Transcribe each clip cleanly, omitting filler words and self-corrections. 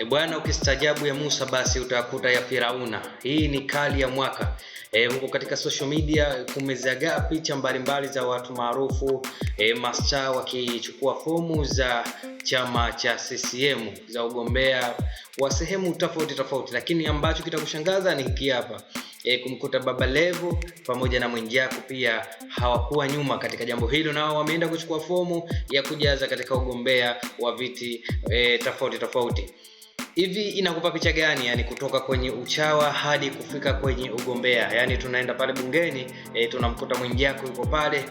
Bwana, ukistajabu ya Musa basi utakuta ya Firauna. Hii ni kali ya mwaka. Huko katika social media kumezagaa picha mbalimbali za watu maarufu mastaa wakichukua fomu za chama cha CCM za ugombea wa sehemu tofauti, lakini ambacho kitakushangaza ni hiki hapa. Kumkuta Baba Levo pamoja na Mwijaku pia hawakuwa nyuma katika jambo hilo, nao wameenda kuchukua fomu ya kujaza katika ugombea wa viti tofauti. Hivi inakupa picha gani? Yani kutoka kwenye uchawa hadi kufika kwenye ugombea. Yani tunaenda pale bungeni, tunamkuta Mwijaku yuko pale,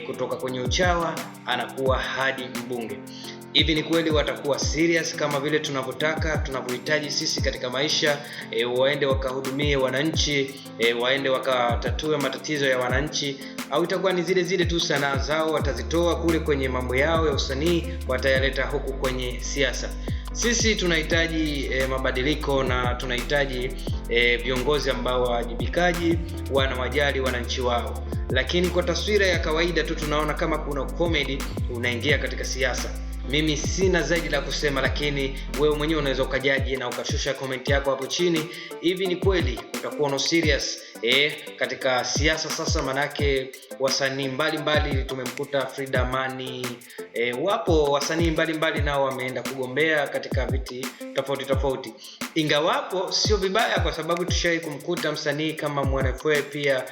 kutoka kwenye uchawa anakuwa hadi mbunge. Hivi ni kweli watakuwa serious kama vile tunavyohitaji sisi katika maisha? Waende wakahudumie wananchi, waende wakatatue matatizo ya wananchi, au itakuwa ni zile tu sanaa zao watazitoa kule kwenye mambo yao ya usanii watayaleta huku kwenye siasa? Sisi tunahitaji mabadiliko na tunahitaji viongozi ambao wajibikaji, wanawajali wananchi wao. Lakini kwa taswira ya kawaida tu tunaona kama kuna comedy unaingia katika siasa. Mimi sina zaidi la kusema, lakini wewe mwenyewe unaweza ukajaji na ukashusha comment yako hapo chini. Hivi ni kweli utakuwa no serious katika siasa sasa? Manake wasanii mbalimbali tumemkuta Frida Amani, wapo wasanii mbalimbali nao wameenda kugombea katika viti tofauti. Ingawapo sio vibaya, kwa sababu tushai kumkuta msanii kama Mwanafe pia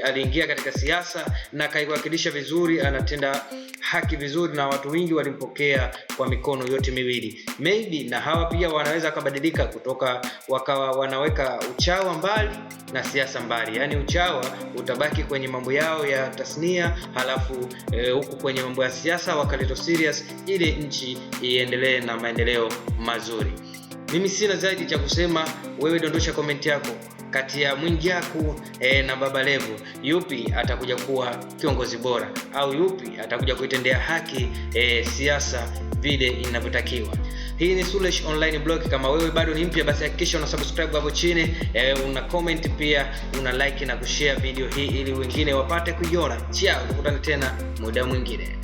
aliingia katika siasa na kaiwakilisha vizuri, anatenda haki vizuri na watu wengi walimpokea kwa mikono yote miwili. Maybe na hawa pia wanaweza kubadilika kutoka wakawa wanaweka uchawa mbali na siasa mbali. Yani uchawa utabaki kwenye mambo yao ya tasnia, halafu huku kwenye mambo ya siasa wakaleta serious ili nchi iendelee na maendeleo mazuri. Mimi sina zaidi cha kusema. Wewe dondosha comment yako, kati ya Mwijaku na Baba Levo, yupi atakuja kuwa kiongozi bora, au yupi atakuja kuitendea haki siasa vile inavyotakiwa? Hii ni Sulesh Online Blog. Kama wewe bado ni mpya, basi hakikisha una subscribe hapo chini, una comment pia, una like na kushare video hii ili wengine wapate kuiona. Ciao, tukutane tena muda mwingine.